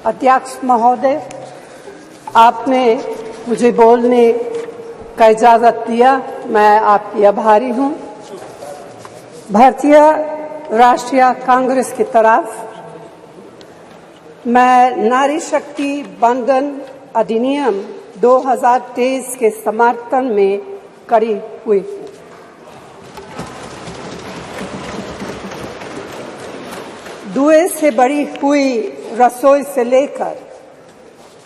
अध्यक्ष महोदय, आपने मुझे बोलने का इजाज़त दिया, मैं आपकी आभारी हूँ। भारतीय राष्ट्रीय कांग्रेस की तरफ मैं नारी शक्ति बंधन अधिनियम 2023 के समर्थन में खड़ी हुई। धुएं से भरी हुई रसोई से लेकर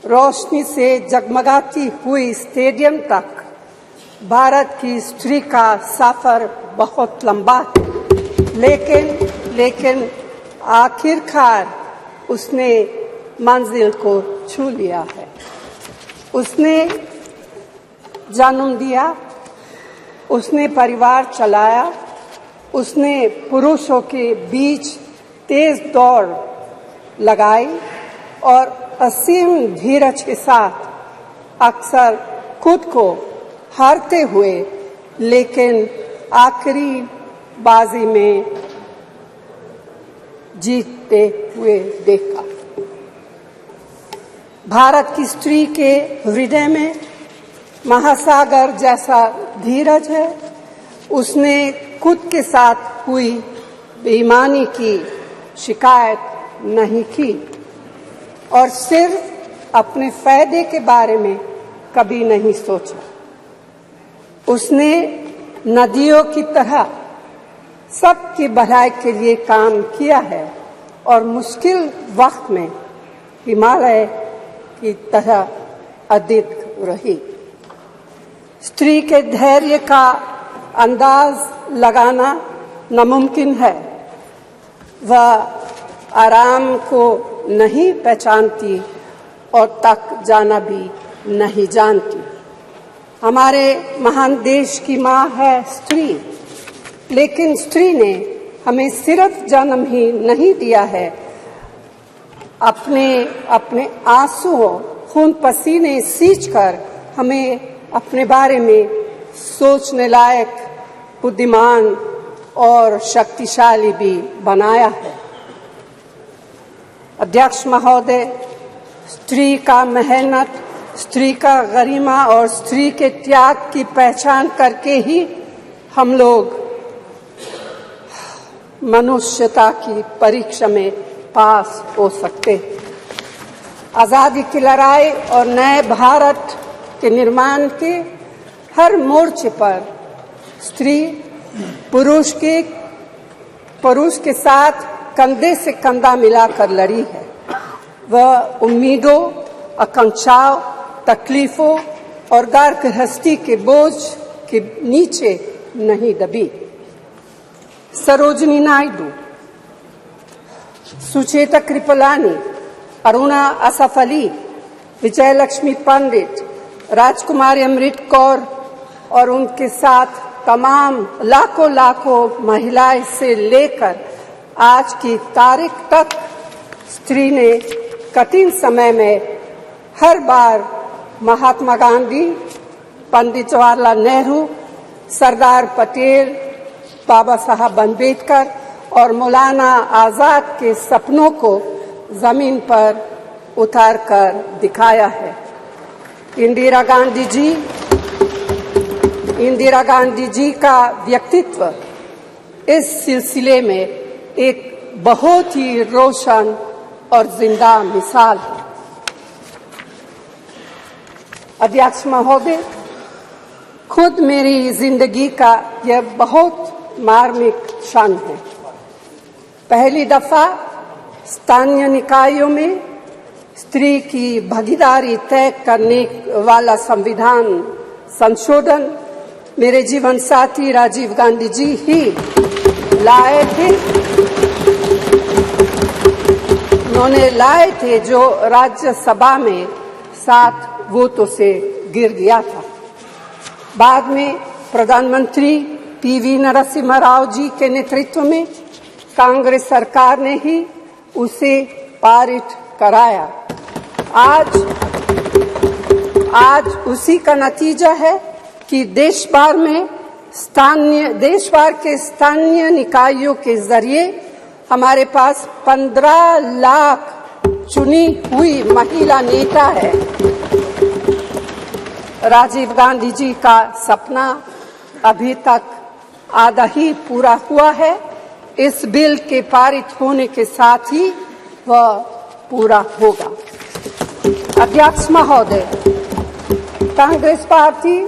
रोशनी से जगमगाती हुई स्टेडियम तक भारत की स्त्री का सफर बहुत लंबा है, लेकिन आखिरकार उसने मंजिल को छू लिया है। उसने जन्म दिया, उसने परिवार चलाया, उसने पुरुषों के बीच तेज दौड़ लगाई और असीम धीरज के साथ अक्सर खुद को हारते हुए लेकिन आखिरी बाजी में जीतते हुए देखा। भारत की स्त्री के हृदय में महासागर जैसा धीरज है। उसने खुद के साथ हुई बेईमानी की शिकायत नहीं की और सिर्फ अपने फायदे के बारे में कभी नहीं सोचा। उसने नदियों की तरह सबकी भलाई के लिए काम किया है और मुश्किल वक्त में हिमालय की तरह अडिग रही। स्त्री के धैर्य का अंदाज लगाना नामुमकिन है। वह आराम को नहीं पहचानती और तक जाना भी नहीं जानती। हमारे महान देश की माँ है स्त्री, लेकिन स्त्री ने हमें सिर्फ जन्म ही नहीं दिया है, अपने आंसुओं खून पसीने सींचकर हमें अपने बारे में सोचने लायक, बुद्धिमान और शक्तिशाली भी बनाया है। अध्यक्ष महोदय, स्त्री का मेहनत, स्त्री का गरिमा और स्त्री के त्याग की पहचान करके ही हम लोग मनुष्यता की परीक्षा में पास हो सकते हैं। आज़ादी की लड़ाई और नए भारत के निर्माण के हर मोर्चे पर स्त्री पुरुष के साथ कंधे से कंधा मिलाकर लड़ी है। वह उम्मीदों, आकांक्षाओं, तकलीफों और घर गृहस्थी के बोझ के नीचे नहीं दबी। सरोजिनी नायडू, सुचेता कृपलानी, अरुणा असफ अली, विजयलक्ष्मी पंडित, राजकुमारी अमृत कौर और उनके साथ तमाम लाखों महिलाएं से लेकर आज की तारीख तक स्त्री ने कठिन समय में हर बार महात्मा गांधी, पंडित जवाहरलाल नेहरू, सरदार पटेल, बाबा साहब अम्बेडकर और मौलाना आजाद के सपनों को जमीन पर उतारकर दिखाया है। इंदिरा गांधी जी का व्यक्तित्व इस सिलसिले में एक बहुत ही रोशन और जिंदा मिसाल है। अध्यक्ष महोदय, खुद मेरी जिंदगी का यह बहुत मार्मिक क्षण है। पहली दफा स्थानीय निकायों में स्त्री की भागीदारी तय करने वाला संविधान संशोधन मेरे जीवन साथी राजीव गांधी जी ही लाए थे। उन्होंने लाए थे जो राज्यसभा में 7 वोटों से गिर गया था। बाद में प्रधानमंत्री पीवी नरसिम्हा राव जी के नेतृत्व में कांग्रेस सरकार ने ही उसे पारित कराया। आज उसी का नतीजा है कि देश भर के स्थानीय निकायों के जरिए हमारे पास 15 लाख चुनी हुई महिला नेता है। राजीव गांधी जी का सपना अभी तक आधा ही पूरा हुआ है। इस बिल के पारित होने के साथ ही वह पूरा होगा। अध्यक्ष महोदय, कांग्रेस पार्टी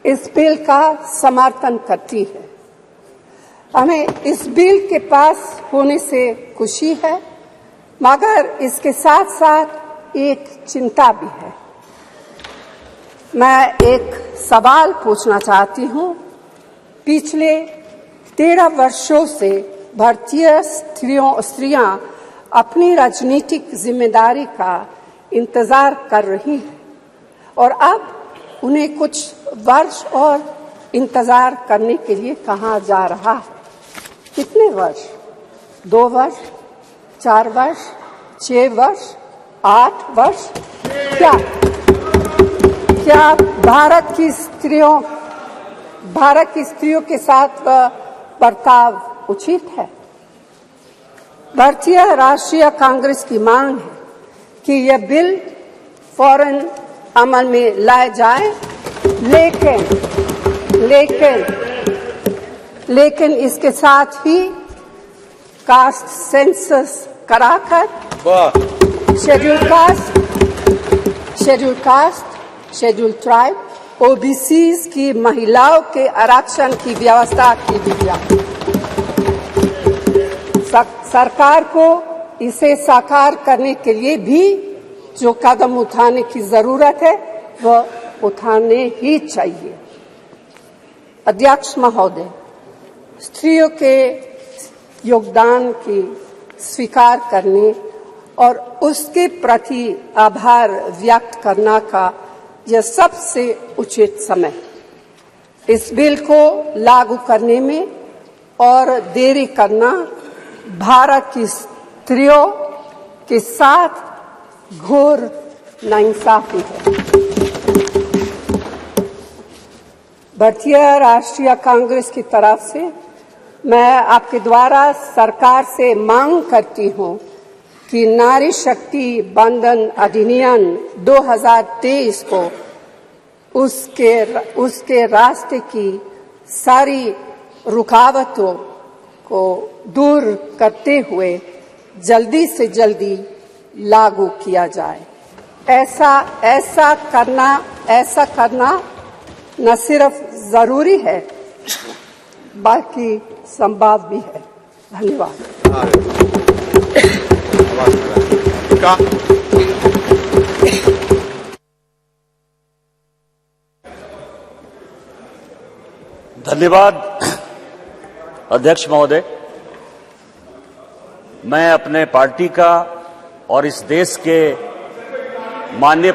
इस बिल का समर्थन करती है। हमें इस बिल के पास होने से खुशी है, मगर इसके साथ साथ एक चिंता भी है। मैं एक सवाल पूछना चाहती हूँ। पिछले 13 वर्षों से भारतीय स्त्रियां अपनी राजनीतिक जिम्मेदारी का इंतजार कर रही हैं और अब उन्हें कुछ वर्ष और इंतजार करने के लिए कहा जा रहा है। कितने वर्ष? 2 वर्ष, 4 वर्ष, 6 वर्ष, 8 वर्ष? क्या भारत की स्त्रियों के साथ बर्ताव उचित है? भारतीय राष्ट्रीय कांग्रेस की मांग है कि यह बिल फौरन अमल में लाया जाए, लेकिन इसके साथ ही कास्ट सेंसस कराकर शेड्यूल ट्राइब, ओबीसीज की महिलाओं के आरक्षण की व्यवस्था की जाए। सरकार को इसे साकार करने के लिए भी जो कदम उठाने की जरूरत है वह उठाने ही चाहिए। अध्यक्ष महोदय, स्त्रियों के योगदान की स्वीकार करने और उसके प्रति आभार व्यक्त करना का यह सबसे उचित समय। इस बिल को लागू करने में और देरी करना भारत की स्त्रियों के साथ घोर नाइंसाफी है। भारतीय राष्ट्रीय कांग्रेस की तरफ से मैं आपके द्वारा सरकार से मांग करती हूं कि नारी शक्ति बंधन अधिनियम 2023 को उसके रास्ते की सारी रुकावटों को दूर करते हुए जल्दी से जल्दी लागू किया जाए। ऐसा करना न सिर्फ जरूरी है बल्कि संभव भी है। धन्यवाद। धन्यवाद अध्यक्ष महोदय। मैं अपने पार्टी का और इस देश के माननीय